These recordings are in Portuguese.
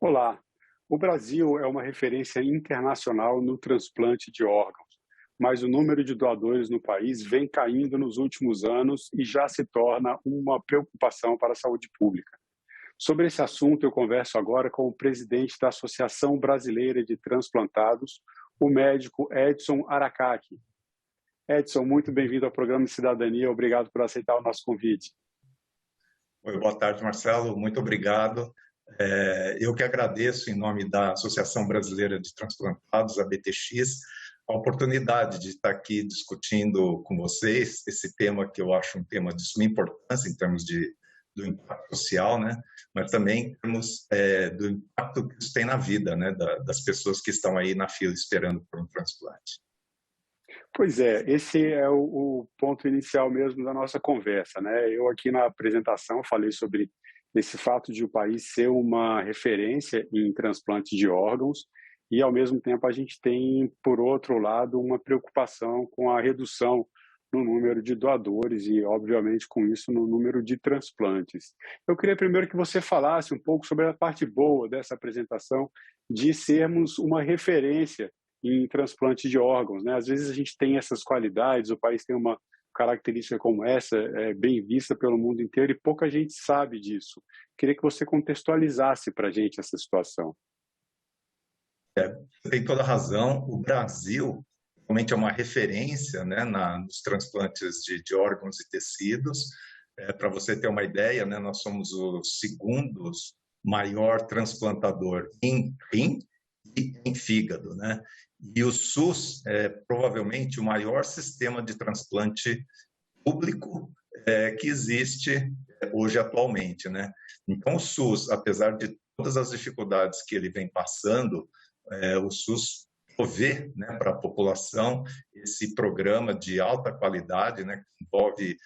Olá, o Brasil é uma referência internacional no transplante de órgãos, mas o número de doadores no país vem caindo nos últimos anos e já se torna uma preocupação para a saúde pública. Sobre esse assunto, eu converso agora com o presidente da Associação Brasileira de Transplantados, o médico Edson Aracaki. Edson, muito bem-vindo ao programa de Cidadania, obrigado por aceitar o nosso convite. Oi, boa tarde, Marcelo, muito obrigado. Eu que agradeço, em nome da Associação Brasileira de Transplantados, a BTX, a oportunidade de estar aqui discutindo com vocês esse tema que eu acho um tema de suma importância em termos do impacto social, né? Mas também em termos do impacto que isso tem na vida, né? Das pessoas que estão aí na fila esperando por um transplante. Pois é, esse é o ponto inicial mesmo da nossa conversa, né? Eu aqui na apresentação falei sobre esse fato de o país ser uma referência em transplante de órgãos e, ao mesmo tempo, a gente tem, por outro lado, uma preocupação com a redução no número de doadores e, obviamente, com isso, no número de transplantes. Eu queria primeiro que você falasse um pouco sobre a parte boa dessa apresentação de sermos uma referência em transplante de órgãos, né? Às vezes a gente tem essas qualidades, o país tem uma característica como essa, bem vista pelo mundo inteiro e pouca gente sabe disso. Queria que você contextualizasse para a gente essa situação. Tem toda a razão. O Brasil realmente é uma referência, né, nos transplantes de órgãos e tecidos. Para você ter uma ideia, né, nós somos o segundo maior transplantador em rim e em fígado, né? E o SUS é provavelmente o maior sistema de transplante público que existe hoje atualmente, né? Então o SUS, apesar de todas as dificuldades que ele vem passando, o SUS provê, né, para a população esse programa de alta qualidade, né, que envolve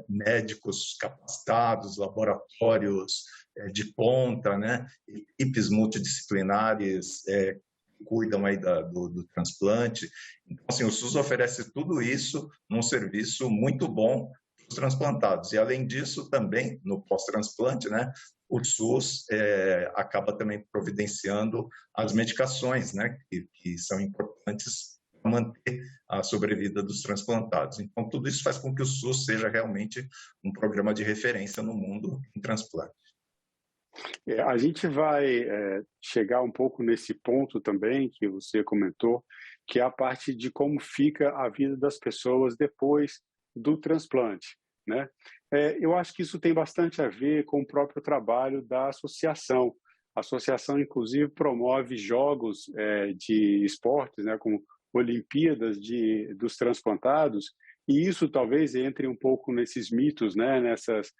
médicos capacitados, laboratórios de ponta, né, equipes multidisciplinares que cuidam aí do transplante. Então, assim, o SUS oferece tudo isso num serviço muito bom para os transplantados. E, além disso, também, no pós-transplante, né, o SUS acaba também providenciando as medicações, né, que são importantes para manter a sobrevida dos transplantados. Então, tudo isso faz com que o SUS seja realmente um programa de referência no mundo em transplante. A gente vai chegar um pouco nesse ponto também que você comentou, que é a parte de como fica a vida das pessoas depois do transplante, né? Eu acho que isso tem bastante a ver com o próprio trabalho da associação. A associação, inclusive, promove jogos de esportes, né, como Olimpíadas dos transplantados, e isso talvez entre um pouco nesses mitos, né, nessas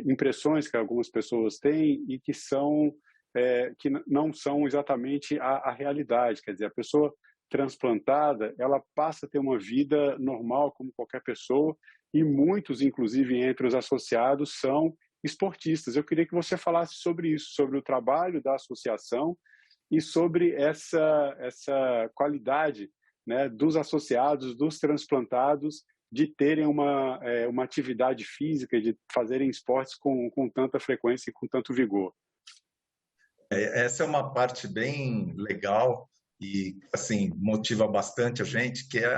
impressões que algumas pessoas têm e que não são exatamente a realidade. Quer dizer, a pessoa transplantada, ela passa a ter uma vida normal como qualquer pessoa e muitos, inclusive entre os associados, são esportistas. Eu queria que você falasse sobre isso, sobre o trabalho da associação e sobre essa qualidade, né, dos associados, dos transplantados, de terem uma atividade física, de fazerem esportes com tanta frequência e com tanto vigor. Essa é uma parte bem legal e, assim, motiva bastante a gente, que é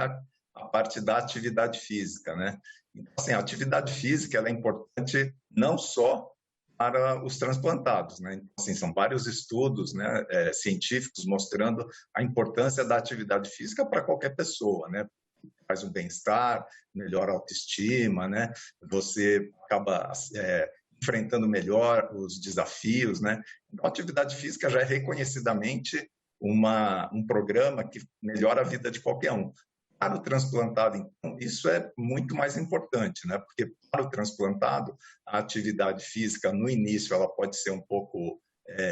a parte da atividade física, né? Então, assim, a atividade física ela é importante não só para os transplantados, né? Então, assim, são vários estudos, né, científicos mostrando a importância da atividade física para qualquer pessoa, né? Faz um bem-estar, melhora a autoestima, né? Você acaba enfrentando melhor os desafios, né? Então, a atividade física já é reconhecidamente um programa que melhora a vida de qualquer um. Para o transplantado, então, isso é muito mais importante, né? Porque para o transplantado, a atividade física, no início, ela pode ser um pouco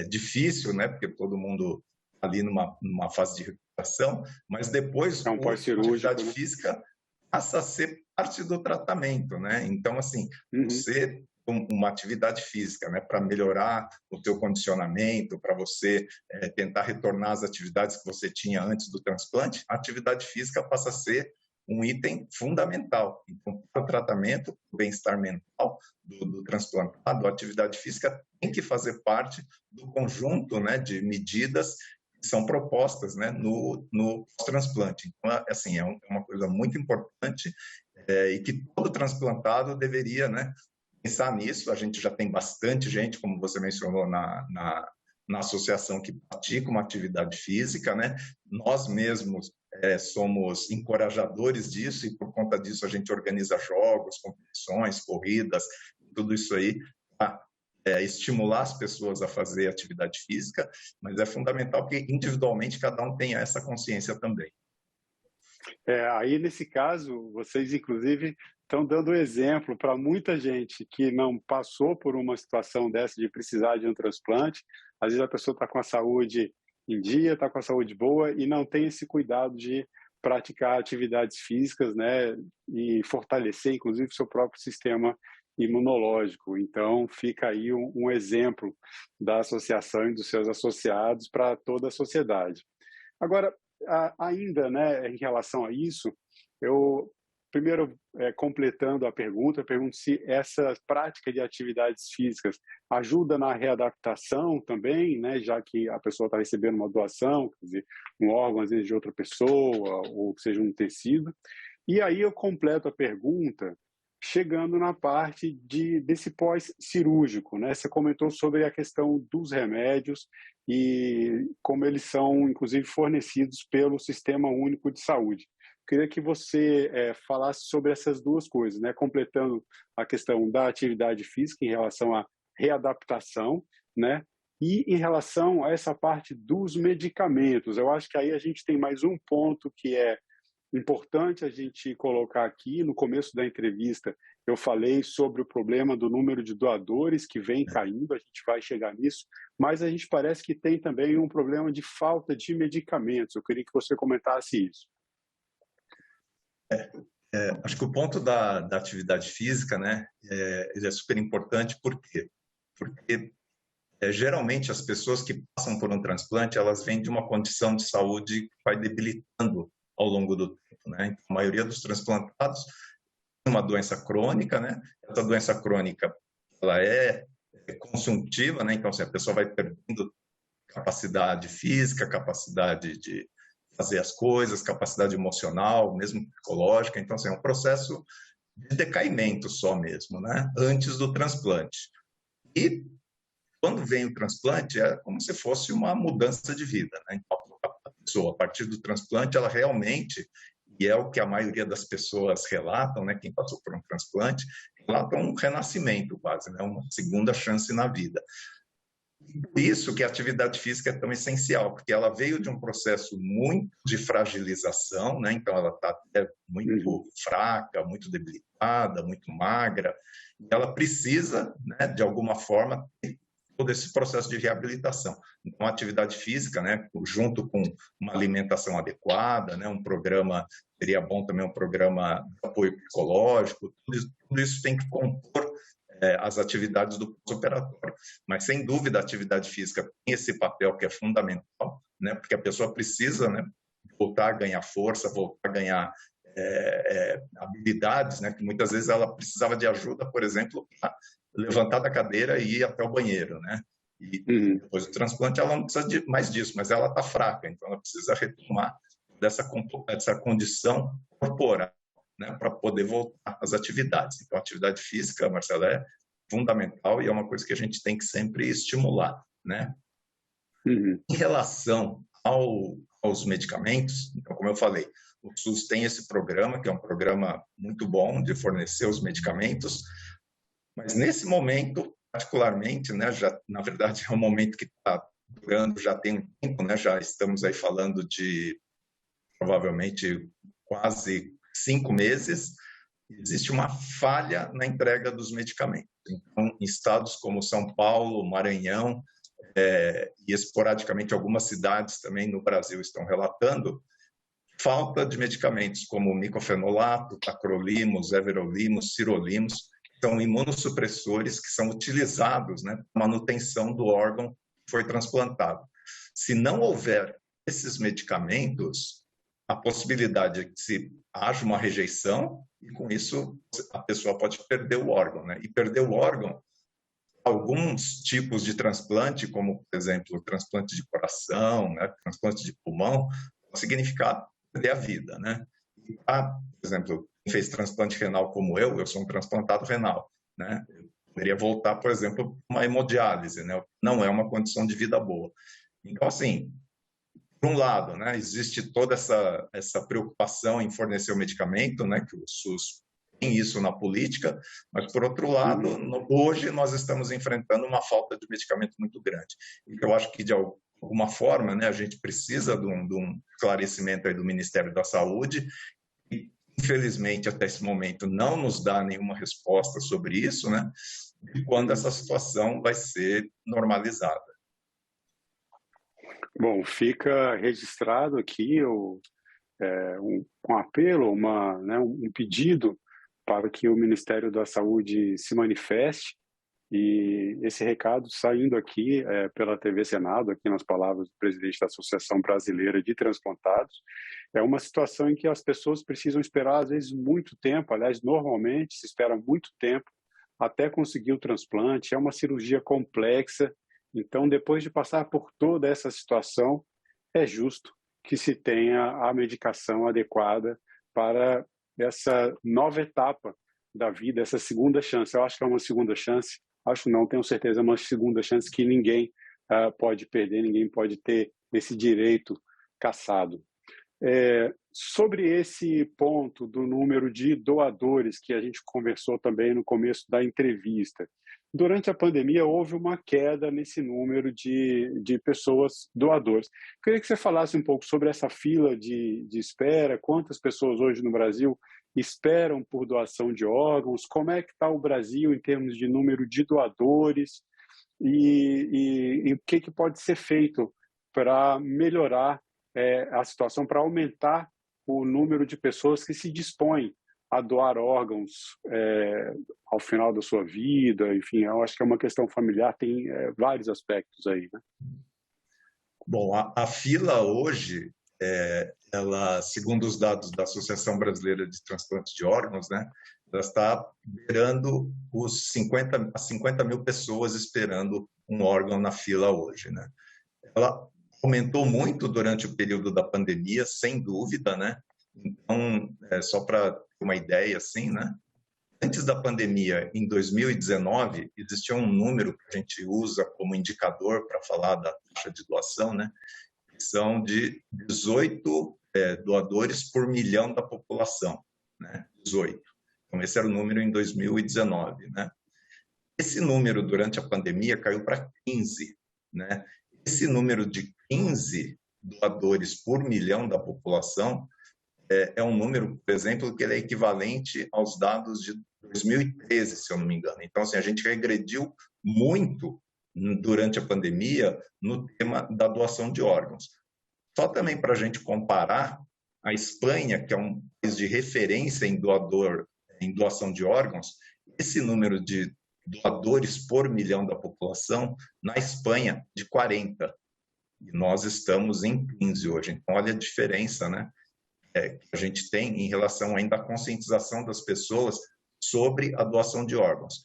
difícil, né? Porque todo mundo está ali numa fase de recuperação, mas depois É um a pós-cirúrgico, atividade né? física passa a ser parte do tratamento, né? Então, assim, Uhum. você uma atividade física, né, para melhorar o teu condicionamento, para você tentar retornar às atividades que você tinha antes do transplante, a atividade física passa a ser um item fundamental. Então, para o tratamento, o bem-estar mental do transplantado, a atividade física tem que fazer parte do conjunto, né, de medidas que são propostas, né, no transplante. Então, assim, é uma coisa muito importante e que todo transplantado deveria, né, pensar nisso. A gente já tem bastante gente, como você mencionou, na associação que pratica uma atividade física, né? Nós mesmos somos encorajadores disso e por conta disso a gente organiza jogos, competições, corridas, tudo isso aí para estimular as pessoas a fazer atividade física, mas é fundamental que individualmente cada um tenha essa consciência também. Aí, nesse caso, vocês, inclusive, estão dando exemplo para muita gente que não passou por uma situação dessa de precisar de um transplante. Às vezes a pessoa está com a saúde em dia, está com a saúde boa e não tem esse cuidado de praticar atividades físicas, né, e fortalecer, inclusive, o seu próprio sistema imunológico. Então, fica aí um exemplo da associação e dos seus associados para toda a sociedade. Agora, ainda, né, em relação a isso, eu primeiro, completando a pergunta, eu pergunto se essa prática de atividades físicas ajuda na readaptação também, né, já que a pessoa está recebendo uma doação, quer dizer, um órgão, às vezes, de outra pessoa, ou que seja um tecido. E aí eu completo a pergunta chegando na parte desse pós-cirúrgico, né? Você comentou sobre a questão dos remédios e como eles são, inclusive, fornecidos pelo Sistema Único de Saúde. Queria que você falasse sobre essas duas coisas, né? Completando a questão da atividade física em relação à readaptação, né? E em relação a essa parte dos medicamentos. Eu acho que aí a gente tem mais um ponto que é importante a gente colocar aqui. No começo da entrevista, eu falei sobre o problema do número de doadores que vem caindo, a gente vai chegar nisso, mas a gente parece que tem também um problema de falta de medicamentos. Eu queria que você comentasse isso. Acho que o ponto da atividade física, né, ele é super importante. Por quê? Porque geralmente as pessoas que passam por um transplante, elas vêm de uma condição de saúde que vai debilitando ao longo do tempo, né? Então, a maioria dos transplantados tem uma doença crônica, né? Essa doença crônica, ela é consumptiva, né? Então, assim, a pessoa vai perdendo capacidade física, capacidade de fazer as coisas, capacidade emocional, mesmo psicológica. Então, assim, é um processo de decaimento só mesmo, né? Antes do transplante. E quando vem o transplante, é como se fosse uma mudança de vida, né? Então, a pessoa, a partir do transplante, ela realmente, e é o que a maioria das pessoas relatam, né? Quem passou por um transplante, relatam um renascimento quase, né? Uma segunda chance na vida. Por isso que a atividade física é tão essencial, porque ela veio de um processo muito de fragilização, né? Então ela está muito fraca, muito debilitada, muito magra, e ela precisa, né, de alguma forma, ter todo esse processo de reabilitação. Então, a atividade física, né, junto com uma alimentação adequada, né, um programa, seria bom também um programa de apoio psicológico, tudo isso tem que compor as atividades do pós-operatório. Mas, sem dúvida, a atividade física tem esse papel que é fundamental, né, porque a pessoa precisa, né, voltar a ganhar força, voltar a ganhar habilidades, né, que muitas vezes ela precisava de ajuda, por exemplo, para levantar da cadeira e ir até o banheiro, né? E depois do transplante ela não precisa mais disso, mas ela está fraca, então ela precisa retomar dessa condição corporal, né, para poder voltar às atividades. Então, a atividade física, Marcelo, é fundamental e é uma coisa que a gente tem que sempre estimular, né? Em relação aos medicamentos, então, como eu falei, o SUS tem esse programa, que é um programa muito bom de fornecer os medicamentos, mas nesse momento, particularmente, né, na verdade é um momento que está durando já tem um tempo, né, já estamos aí falando de provavelmente quase 5 meses, existe uma falha na entrega dos medicamentos. Então, em estados como São Paulo, Maranhão, e esporadicamente algumas cidades também no Brasil estão relatando falta de medicamentos como micofenolato, tacrolimus, everolimus, sirolimus, que são imunossupressores que são utilizados, né, para manutenção do órgão que foi transplantado. Se não houver esses medicamentos, a possibilidade de que se haja uma rejeição e, com isso, a pessoa pode perder o órgão, né? E perder o órgão, alguns tipos de transplante, como, por exemplo, o transplante de coração, né, transplante de pulmão, pode significar perder a vida, né? E, por exemplo, quem fez transplante renal como eu sou um transplantado renal, né? Eu poderia voltar, por exemplo, uma hemodiálise, né? Não é uma condição de vida boa. Então, assim, por um lado, né, existe toda essa preocupação em fornecer o medicamento, né, que o SUS tem isso na política, mas, por outro lado, hoje nós estamos enfrentando uma falta de medicamento muito grande. E eu acho que, de alguma forma, né, a gente precisa de um esclarecimento aí do Ministério da Saúde, e, infelizmente, até esse momento, não nos dá nenhuma resposta sobre isso, né, e quando essa situação vai ser normalizada. Bom, fica registrado aqui um apelo, um pedido para que o Ministério da Saúde se manifeste, e esse recado saindo aqui pela TV Senado, aqui nas palavras do presidente da Associação Brasileira de Transplantados. É uma situação em que as pessoas precisam esperar, às vezes, muito tempo. Aliás, normalmente se espera muito tempo até conseguir o transplante. É uma cirurgia complexa. Então, depois de passar por toda essa situação, é justo que se tenha a medicação adequada para essa nova etapa da vida, essa segunda chance. Eu acho que é uma segunda chance, acho não, tenho certeza, é uma segunda chance que ninguém pode perder, ninguém pode ter esse direito cassado. Sobre esse ponto do número de doadores que a gente conversou também no começo da entrevista, durante a pandemia houve uma queda nesse número de pessoas doadoras. Queria que você falasse um pouco sobre essa fila de espera, quantas pessoas hoje no Brasil esperam por doação de órgãos, como é que está o Brasil em termos de número de doadores e o que pode ser feito para melhorar a situação, para aumentar o número de pessoas que se dispõem a doar órgãos ao final da sua vida. Enfim, eu acho que é uma questão familiar, tem vários aspectos aí, né? Bom, a fila hoje, ela, segundo os dados da Associação Brasileira de Transplante de Órgãos, né, ela está beirando as 50 mil pessoas esperando um órgão na fila hoje, né? Ela aumentou muito durante o período da pandemia, sem dúvida, né? Então, só para ter uma ideia, assim, né? Antes da pandemia, em 2019, existia um número que a gente usa como indicador para falar da taxa de doação, né? Que são de 18 doadores por milhão da população, né? 18. Então, esse era o número em 2019, né? Esse número, durante a pandemia, caiu para 15, né? Esse número de 15 doadores por milhão da população é um número, por exemplo, que ele é equivalente aos dados de 2013, se eu não me engano. Então, assim, a gente regrediu muito durante a pandemia no tema da doação de órgãos. Só também para a gente comparar, a Espanha, que é um país de referência em doação de órgãos, esse número de doadores por milhão da população, na Espanha, de 40. E nós estamos em 15 hoje. Então, olha a diferença, né? Que a gente tem em relação ainda à conscientização das pessoas sobre a doação de órgãos.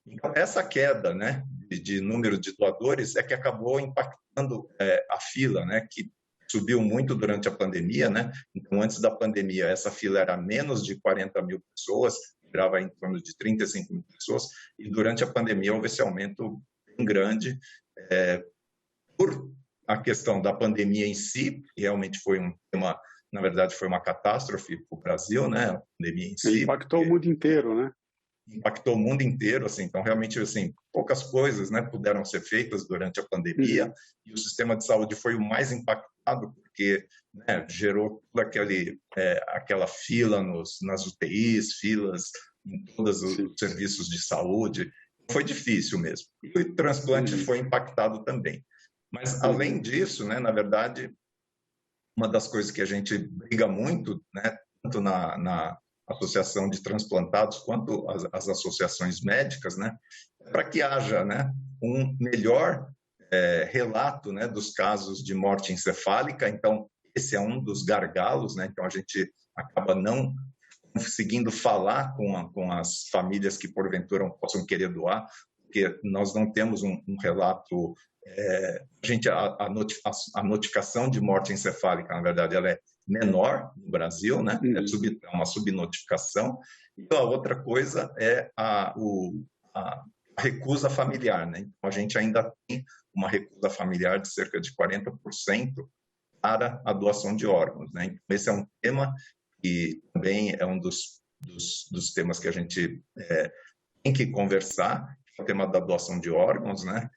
Então, essa queda, né, de número de doadores é que acabou impactando a fila, né, que subiu muito durante a pandemia, né? Então, antes da pandemia, essa fila era menos de 40 mil pessoas, girava em torno de 35 mil pessoas, e durante a pandemia houve esse aumento bem grande, por a questão da pandemia em si, que realmente foi na verdade, foi uma catástrofe para o Brasil, né? A pandemia em si. Impactou o mundo inteiro, né? Impactou o mundo inteiro, assim. Então, realmente, assim, poucas coisas, né, puderam ser feitas durante a pandemia, e o sistema de saúde foi o mais impactado, porque, né, gerou toda aquela fila nas UTIs, filas em todos os serviços de saúde. Foi difícil mesmo. E o transplante foi impactado também. Mas, além disso, né, na verdade, uma das coisas que a gente briga muito, né, tanto na Associação de Transplantados quanto as associações médicas, né, para que haja, né, um melhor relato, né, dos casos de morte encefálica. Então, esse é um dos gargalos, né? Então a gente acaba não conseguindo falar com as famílias que porventura possam querer doar, porque nós não temos um relato. A notificação de morte encefálica, na verdade, ela é menor no Brasil, né? É uma subnotificação. E a outra coisa é a recusa familiar, né? Então, a gente ainda tem uma recusa familiar de cerca de 40% para a doação de órgãos, né? Então, esse é um tema que também é um dos temas que a gente tem que conversar, que é o tema da doação de órgãos, né?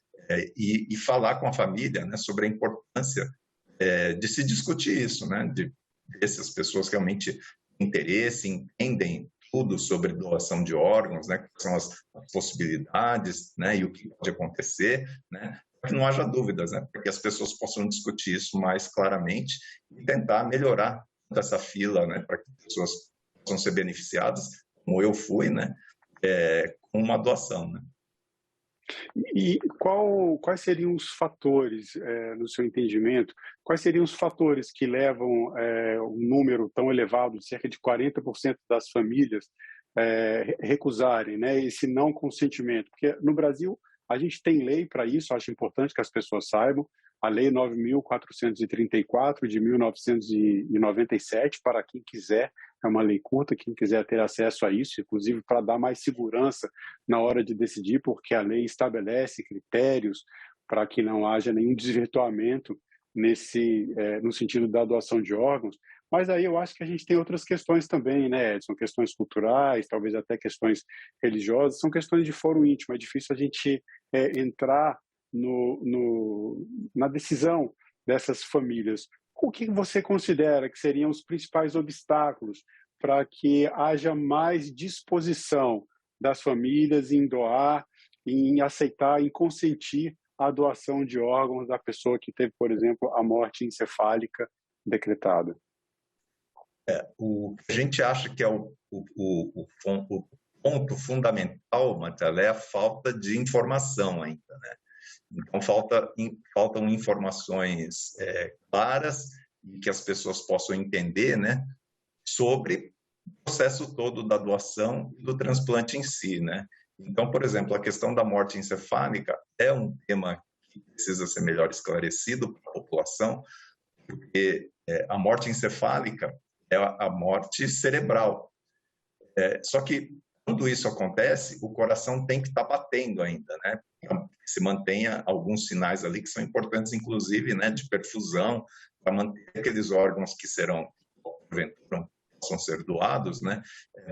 E falar com a família, né, sobre a importância de se discutir isso, né? De essas pessoas realmente têm interesse, entendem tudo sobre doação de órgãos, né? Quais são as possibilidades, né? E o que pode acontecer, né? Para que não haja dúvidas, né? Para que as pessoas possam discutir isso mais claramente e tentar melhorar essa fila, né? Para que as pessoas possam ser beneficiadas, como eu fui, né? Com uma doação, né? E quais seriam os fatores, no seu entendimento, quais seriam os fatores que levam um número tão elevado, de cerca de 40% das famílias, recusarem, né, esse não consentimento? Porque no Brasil a gente tem lei para isso, acho importante que as pessoas saibam, a Lei 9.434 de 1997, para quem quiser, é uma lei curta, quem quiser ter acesso a isso, inclusive para dar mais segurança na hora de decidir, porque a lei estabelece critérios para que não haja nenhum desvirtuamento no sentido da doação de órgãos. Mas aí eu acho que a gente tem outras questões também, né? São questões culturais, talvez até questões religiosas, são questões de foro íntimo. É difícil a gente entrar na decisão dessas famílias. O que você considera que seriam os principais obstáculos para que haja mais disposição das famílias em doar, em aceitar, em consentir a doação de órgãos da pessoa que teve, por exemplo, a morte encefálica decretada? O que a gente acha que é o ponto fundamental, Marcelo, é a falta de informação ainda, né? Então, faltam informações claras e que as pessoas possam entender, né, sobre o processo todo da doação e do transplante em si, né? Então, por exemplo, a questão da morte encefálica é um tema que precisa ser melhor esclarecido para a população, porque a morte encefálica é a morte cerebral. Só que, quando isso acontece, o coração tem que estar batendo ainda, né? Para que se mantenha alguns sinais ali que são importantes, inclusive, né, de perfusão, para manter aqueles órgãos que serão, porventura, possam ser doados, né,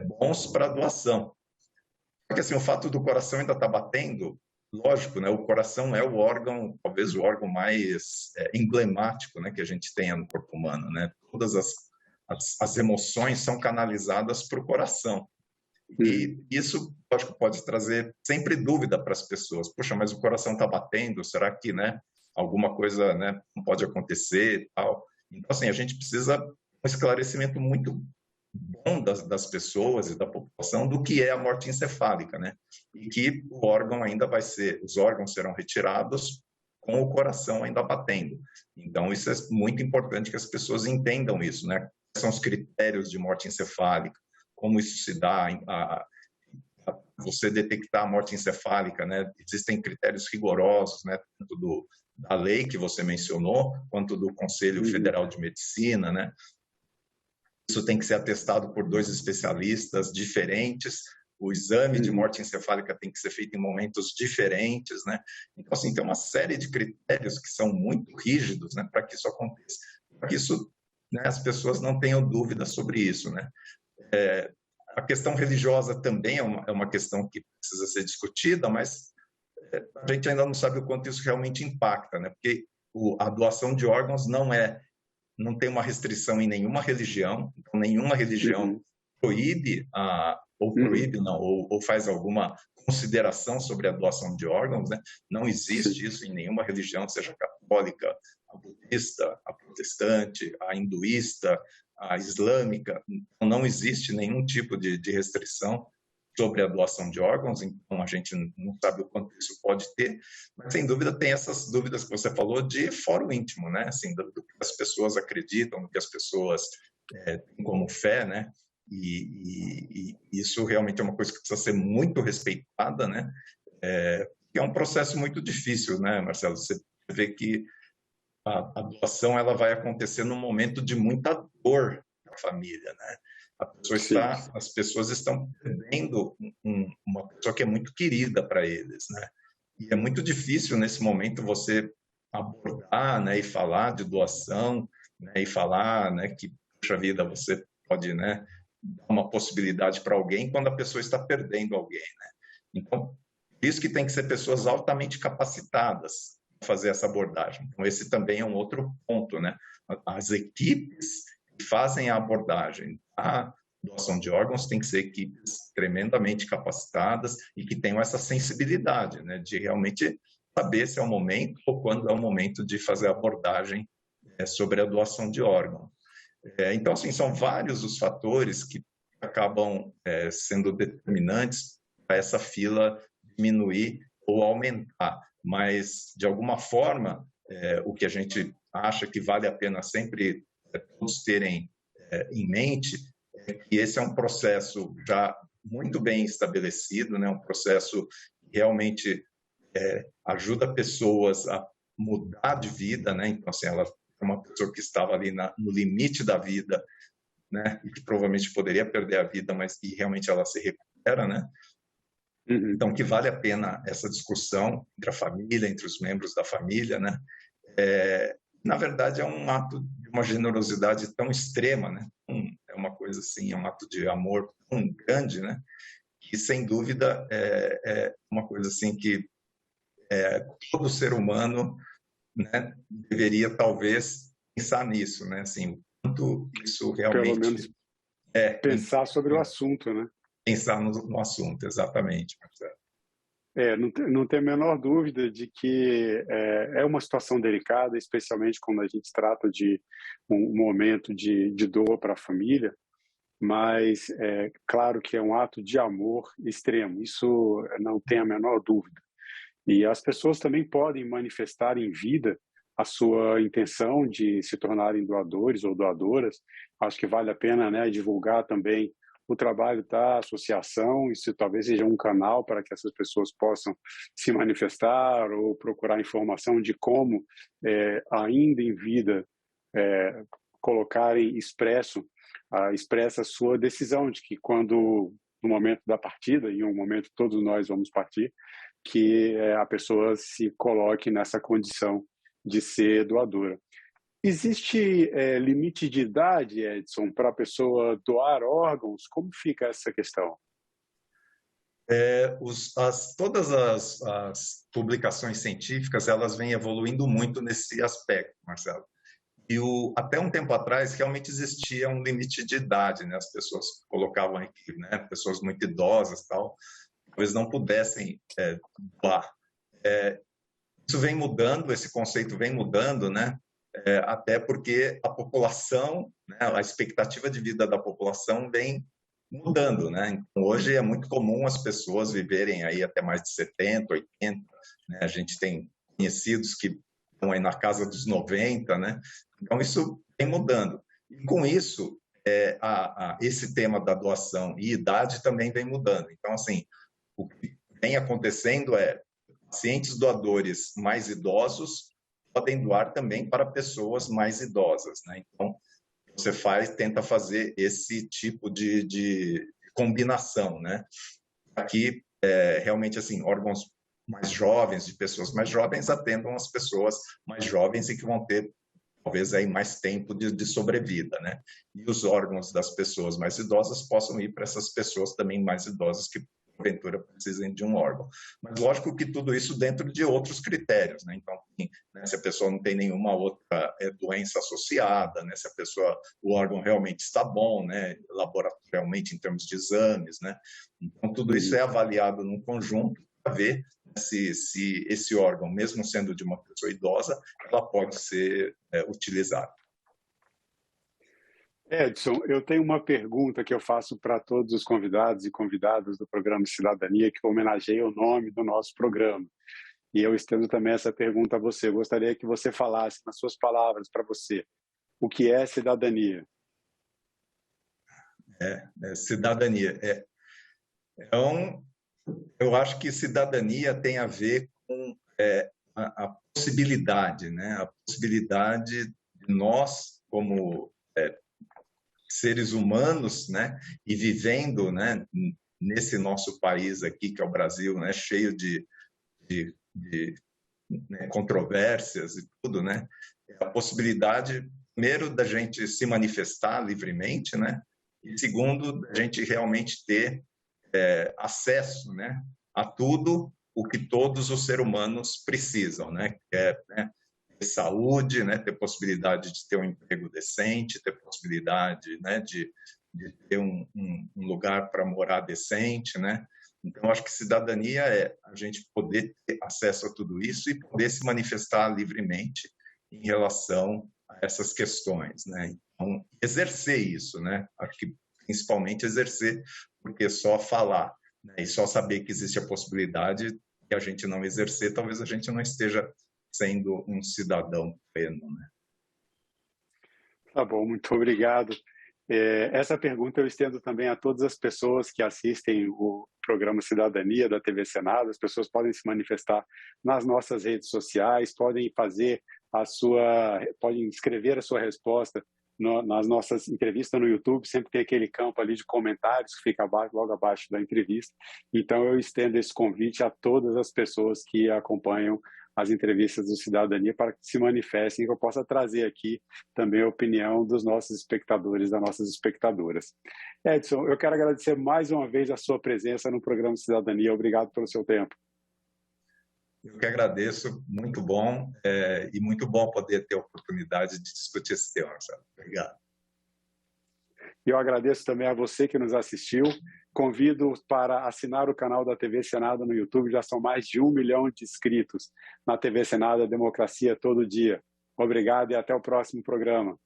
bons para a doação. Porque, assim, o fato do coração ainda estar batendo, lógico, né, o coração é o órgão, talvez o órgão mais emblemático, né, que a gente tenha no corpo humano, né? Todas as emoções são canalizadas para o coração. E isso, lógico, pode trazer sempre dúvida para as pessoas. Puxa, mas o coração está batendo, será que, né, alguma coisa, né, não pode acontecer? Tal. Então, assim, a gente precisa um esclarecimento muito bom das pessoas e da população do que é a morte encefálica, né? E que o órgão ainda os órgãos serão retirados com o coração ainda batendo. Então, isso é muito importante que as pessoas entendam isso, né? Quais são os critérios de morte encefálica, como isso se dá a você detectar a morte encefálica, né? Existem critérios rigorosos, né? Tanto da lei que você mencionou, quanto do Conselho Federal de Medicina, né? Isso tem que ser atestado por 2 especialistas diferentes. O exame de morte encefálica tem que ser feito em momentos diferentes, né? Então, assim, tem uma série de critérios que são muito rígidos, né, para que isso aconteça. Para que isso, né, as pessoas não tenham dúvida sobre isso, né? A questão religiosa também é uma questão que precisa ser discutida, mas a gente ainda não sabe o quanto isso realmente impacta, né? Porque a doação de órgãos não tem uma restrição em nenhuma religião, então nenhuma religião proíbe ou faz alguma consideração sobre a doação de órgãos, né? Não existe isso em nenhuma religião, seja católica, a budista, a protestante, a hinduísta, a islâmica. Não existe nenhum tipo de restrição sobre a doação de órgãos, então a gente não sabe o quanto isso pode ter, mas sem dúvida tem essas dúvidas que você falou de fórum íntimo, né? Assim, do que as pessoas acreditam, do que as pessoas têm como fé, né? E isso realmente é uma coisa que precisa ser muito respeitada, né? É um processo muito difícil, né, Marcelo? Você vê que a doação ela vai acontecer num momento de muita dor da família, né? Sim. As pessoas estão perdendo uma pessoa que é muito querida para eles, né? E é muito difícil nesse momento você abordar, né, e falar de doação, né, e falar, né, que puxa vida você pode, né, dar uma possibilidade para alguém quando a pessoa está perdendo alguém, né? Então, por isso que tem que ser pessoas altamente capacitadas para fazer essa abordagem. Então, esse também é um outro ponto, né? As equipes que fazem a abordagem a doação de órgãos têm que ser equipes tremendamente capacitadas e que tenham essa sensibilidade, né, de realmente saber se é o momento ou quando é o momento de fazer a abordagem sobre a doação de órgãos. Então, assim, são vários os fatores que acabam sendo determinantes para essa fila diminuir ou aumentar, mas, de alguma forma, o que a gente acha que vale a pena sempre todos terem em mente que esse é um processo já muito bem estabelecido, né? Um processo que realmente ajuda pessoas a mudar de vida, né? Então, assim, ela é uma pessoa que estava ali no limite da vida, né? E que provavelmente poderia perder a vida, mas que realmente ela se recupera, né? Uhum. Então, que vale a pena essa discussão entre a família, entre os membros da família, né? Na verdade, é um ato de uma generosidade tão extrema, né? É uma coisa assim, é um ato de amor tão grande, né? Que, sem dúvida, é uma coisa assim que todo ser humano, né, deveria, talvez, pensar nisso, né? Assim, o quanto isso Pelo menos realmente pensar sobre o assunto, né? pensar no assunto, exatamente, Marcelo. Não tem a menor dúvida de que é uma situação delicada, especialmente quando a gente trata de um momento de dor para a família, mas é claro que é um ato de amor extremo, isso não tem a menor dúvida. E as pessoas também podem manifestar em vida a sua intenção de se tornarem doadores ou doadoras. Acho que vale a pena, né, divulgar também o trabalho da associação, isso talvez seja um canal para que essas pessoas possam se manifestar ou procurar informação de como, ainda em vida, colocarem expressa a sua decisão de que quando, no momento da partida, em um momento todos nós vamos partir, que a pessoa se coloque nessa condição de ser doadora. Existe limite de idade, Edson, para a pessoa doar órgãos? Como fica essa questão? Todas as publicações científicas elas vêm evoluindo muito nesse aspecto, Marcelo. E até um tempo atrás realmente existia um limite de idade, né? As pessoas colocavam aqui, né? Pessoas muito idosas, tal, talvez não pudessem doar. Isso vem mudando, esse conceito vem mudando, né? Até porque a população, né? A expectativa de vida da população vem mudando, né? Então, hoje é muito comum as pessoas viverem aí até mais de 70, 80, né? A gente tem conhecidos que estão aí na casa dos 90, né? Então, isso vem mudando. E com isso, esse tema da doação e idade também vem mudando. Então, assim, o que vem acontecendo é pacientes doadores mais idosos podem doar também para pessoas mais idosas, né? Então, você tenta fazer esse tipo de combinação, né? Aqui, realmente, assim, órgãos mais jovens, de pessoas mais jovens, atendam as pessoas mais jovens e que vão ter, talvez, aí mais tempo de sobrevida, né? E os órgãos das pessoas mais idosas possam ir para essas pessoas também mais idosas que porventura precisem de um órgão. Mas lógico que tudo isso dentro de outros critérios, né? Então, né, se a pessoa não tem nenhuma outra doença associada, né? Se a pessoa, o órgão realmente está bom, né? Laboratorialmente em termos de exames, né? Então, tudo isso é avaliado num conjunto para ver se esse órgão, mesmo sendo de uma pessoa idosa, ela pode ser utilizada. Edson, eu tenho uma pergunta que eu faço para todos os convidados e convidadas do programa Cidadania, que homenageia o nome do nosso programa. E eu estendo também essa pergunta a você. Eu gostaria que você falasse, nas suas palavras, para você, o que é cidadania? Cidadania. Então, eu acho que cidadania tem a ver com a possibilidade, né? A possibilidade de nós, como seres humanos, né? E vivendo, né? Nesse nosso país aqui, que é o Brasil, né? Cheio de né? Controvérsias e tudo, né? A possibilidade, primeiro, da gente se manifestar livremente, né? E segundo, da gente realmente ter acesso, né, a tudo o que todos os seres humanos precisam, né, que é, né, ter saúde, né, ter possibilidade de ter um emprego decente, ter possibilidade, né, de ter um lugar para morar decente, né. Então, acho que cidadania é a gente poder ter acesso a tudo isso e poder se manifestar livremente em relação a essas questões, né. Então, exercer isso, né, acho que principalmente exercer, porque só falar, né, e só saber que existe a possibilidade e a gente não exercer, talvez a gente não esteja sendo um cidadão pleno, né? Tá bom, muito obrigado. Essa pergunta eu estendo também a todas as pessoas que assistem o programa Cidadania da TV Senado. As pessoas podem se manifestar nas nossas redes sociais, podem podem escrever a sua resposta nas nossas entrevistas no YouTube. Sempre tem aquele campo ali de comentários que fica logo abaixo da entrevista. Então eu estendo esse convite a todas as pessoas que acompanham as entrevistas do Cidadania para que se manifestem, que eu possa trazer aqui também a opinião dos nossos espectadores, das nossas espectadoras. Edson, eu quero agradecer mais uma vez a sua presença no programa Cidadania. Obrigado pelo seu tempo. Eu que agradeço, muito bom, e muito bom poder ter a oportunidade de discutir esse tema, sabe? Obrigado. Eu agradeço também a você que nos assistiu. Convido para assinar o canal da TV Senado no YouTube. Já são mais de 1 milhão de inscritos na TV Senado, a democracia todo dia. Obrigado e até o próximo programa.